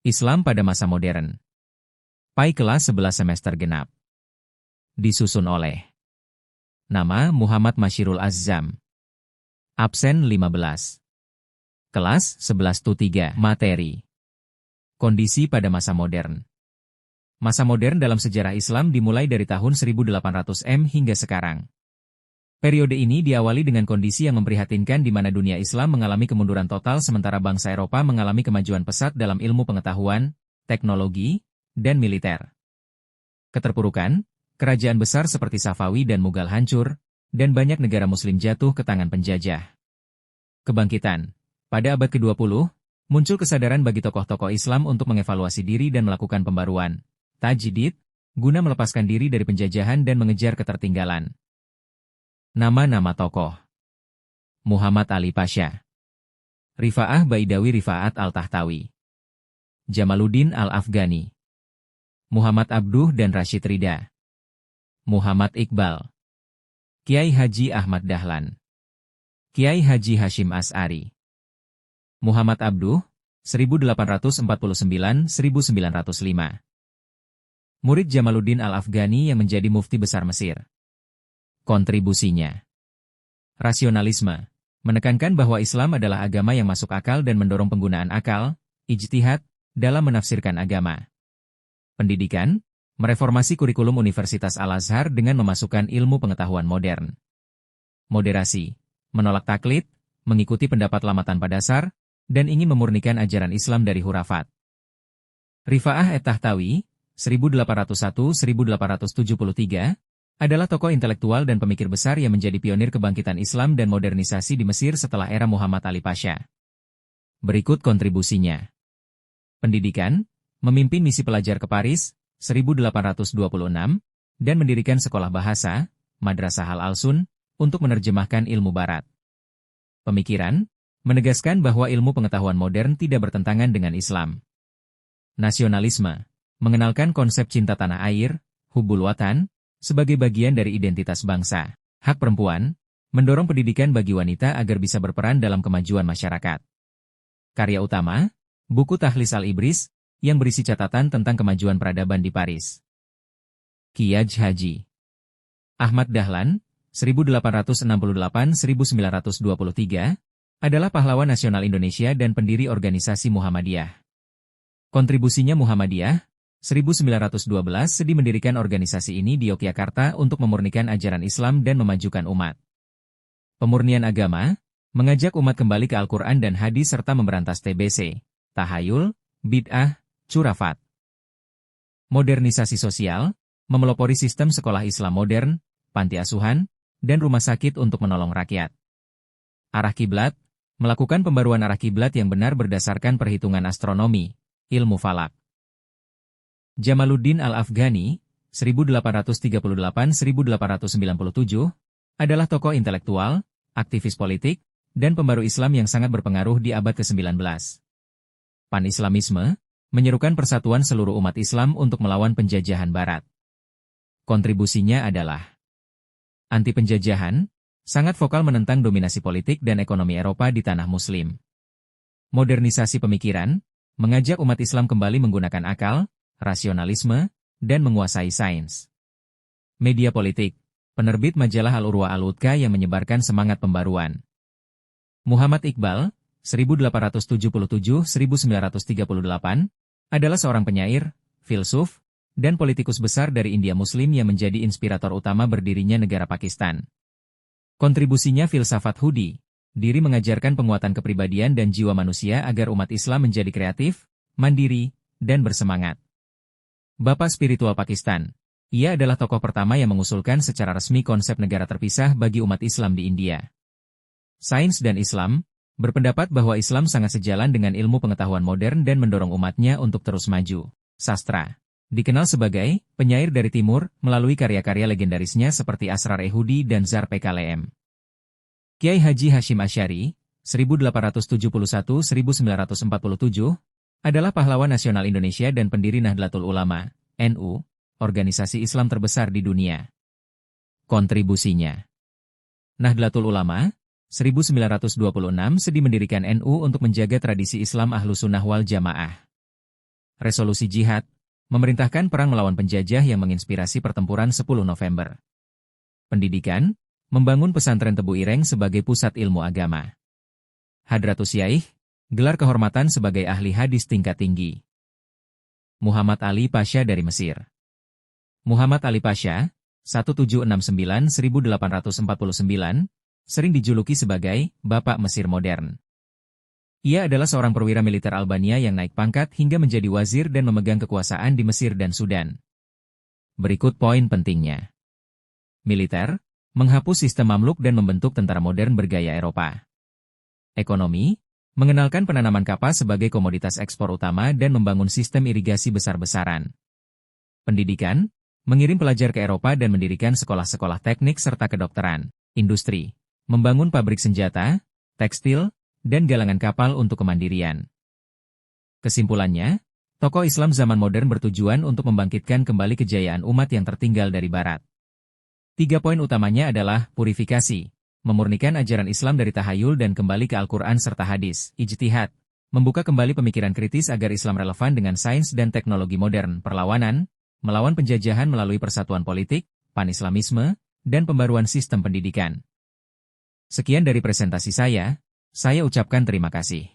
Islam pada masa modern. PAI kelas 11 semester genap. Disusun oleh nama Muhammad Masyirul Azzam. Absen 15. Kelas 11 Tu 3. Materi. Kondisi pada masa modern. Masa modern dalam sejarah Islam dimulai dari tahun 1800 hingga sekarang. Periode ini diawali dengan kondisi yang memprihatinkan di mana dunia Islam mengalami kemunduran total sementara bangsa Eropa mengalami kemajuan pesat dalam ilmu pengetahuan, teknologi, dan militer. Keterpurukan, kerajaan besar seperti Safawi dan Mughal hancur, dan banyak negara muslim jatuh ke tangan penjajah. Kebangkitan. Pada abad ke-20, muncul kesadaran bagi tokoh-tokoh Islam untuk mengevaluasi diri dan melakukan pembaruan, tajdid, guna melepaskan diri dari penjajahan dan mengejar ketertinggalan. Nama-nama tokoh. Muhammad Ali Pasha, Rifa'ah Baidawi Rifa'at Al-Tahtawi, Jamaluddin Al-Afghani, Muhammad Abduh dan Rashid Rida, Muhammad Iqbal, Kiai Haji Ahmad Dahlan, Kiai Haji Hashim As'ari, Muhammad Abduh, 1849-1905. Murid Jamaluddin Al-Afghani yang menjadi mufti besar Mesir. Kontribusinya. Rasionalisme. Menekankan bahwa Islam adalah agama yang masuk akal dan mendorong penggunaan akal, ijtihad, dalam menafsirkan agama. Pendidikan. Mereformasi kurikulum Universitas Al-Azhar dengan memasukkan ilmu pengetahuan modern. Moderasi. Menolak taklid, mengikuti pendapat lama tanpa dasar, dan ingin memurnikan ajaran Islam dari hurafat. Rifa'ah At-Tahtawi, 1801-1873, adalah tokoh intelektual dan pemikir besar yang menjadi pionir kebangkitan Islam dan modernisasi di Mesir setelah era Muhammad Ali Pasha. Berikut kontribusinya. Pendidikan, memimpin misi pelajar ke Paris, 1826, dan mendirikan sekolah bahasa, Madrasah Al-Alsun, untuk menerjemahkan ilmu barat. Pemikiran, menegaskan bahwa ilmu pengetahuan modern tidak bertentangan dengan Islam. Nasionalisme, mengenalkan konsep cinta tanah air, hubbul watan, sebagai bagian dari identitas bangsa. Hak perempuan, mendorong pendidikan bagi wanita agar bisa berperan dalam kemajuan masyarakat. Karya utama, buku Takhlis Al-Ibris, yang berisi catatan tentang kemajuan peradaban di Paris. Kiai Haji Ahmad Dahlan, 1868-1923, adalah pahlawan nasional Indonesia dan pendiri organisasi Muhammadiyah. Kontribusinya Muhammadiyah, 1912 Sedi mendirikan organisasi ini di Yogyakarta untuk memurnikan ajaran Islam dan memajukan umat. Pemurnian agama, mengajak umat kembali ke Al-Quran dan hadis serta memberantas TBC, tahayul, bid'ah, curafat. Modernisasi sosial, memelopori sistem sekolah Islam modern, panti asuhan, dan rumah sakit untuk menolong rakyat. Arah kiblat, melakukan pembaruan arah kiblat yang benar berdasarkan perhitungan astronomi, ilmu falak. Jamaluddin Al-Afghani, 1838-1897, adalah tokoh intelektual, aktivis politik, dan pembaru Islam yang sangat berpengaruh di abad ke-19. Pan-Islamisme, menyerukan persatuan seluruh umat Islam untuk melawan penjajahan Barat. Kontribusinya adalah anti-penjajahan, sangat vokal menentang dominasi politik dan ekonomi Eropa di tanah Muslim. Modernisasi pemikiran, mengajak umat Islam kembali menggunakan akal, rasionalisme, dan menguasai sains. Media politik, penerbit majalah Al-Urwa Al-Wuthqa yang menyebarkan semangat pembaruan. Muhammad Iqbal, 1877-1938, adalah seorang penyair, filsuf, dan politikus besar dari India Muslim yang menjadi inspirator utama berdirinya negara Pakistan. Kontribusinya filsafat Hudi, diri mengajarkan penguatan kepribadian dan jiwa manusia agar umat Islam menjadi kreatif, mandiri, dan bersemangat. Bapak spiritual Pakistan, ia adalah tokoh pertama yang mengusulkan secara resmi konsep negara terpisah bagi umat Islam di India. Sains dan Islam, berpendapat bahwa Islam sangat sejalan dengan ilmu pengetahuan modern dan mendorong umatnya untuk terus maju. Sastra, dikenal sebagai penyair dari Timur melalui karya-karya legendarisnya seperti Asrar Ehudi dan Zar PKLM. Kiai Haji Hashim Asy'ari, 1871-1947, adalah pahlawan nasional Indonesia dan pendiri Nahdlatul Ulama, NU, organisasi Islam terbesar di dunia. Kontribusinya. Nahdlatul Ulama, 1926 Sedi mendirikan NU untuk menjaga tradisi Islam Ahlus Sunnah wal Jamaah. Resolusi Jihad, memerintahkan perang melawan penjajah yang menginspirasi pertempuran 10 November. Pendidikan, membangun pesantren Tebu Ireng sebagai pusat ilmu agama. Hadratus Syaikh, gelar kehormatan sebagai ahli hadis tingkat tinggi. Muhammad Ali Pasha dari Mesir. Muhammad Ali Pasha, 1769-1849, sering dijuluki sebagai Bapak Mesir Modern. Ia adalah seorang perwira militer Albania yang naik pangkat hingga menjadi wazir dan memegang kekuasaan di Mesir dan Sudan. Berikut poin pentingnya. Militer, menghapus sistem Mamluk dan membentuk tentara modern bergaya Eropa. Ekonomi, mengenalkan penanaman kapas sebagai komoditas ekspor utama dan membangun sistem irigasi besar-besaran. Pendidikan, mengirim pelajar ke Eropa dan mendirikan sekolah-sekolah teknik serta kedokteran. Industri, membangun pabrik senjata, tekstil, dan galangan kapal untuk kemandirian. Kesimpulannya, tokoh Islam zaman modern bertujuan untuk membangkitkan kembali kejayaan umat yang tertinggal dari Barat. 3 poin utamanya adalah purifikasi, memurnikan ajaran Islam dari tahayul dan kembali ke Al-Quran serta hadis, ijtihad, membuka kembali pemikiran kritis agar Islam relevan dengan sains dan teknologi modern, perlawanan, melawan penjajahan melalui persatuan politik, pan-Islamisme, dan pembaruan sistem pendidikan. Sekian dari presentasi saya ucapkan terima kasih.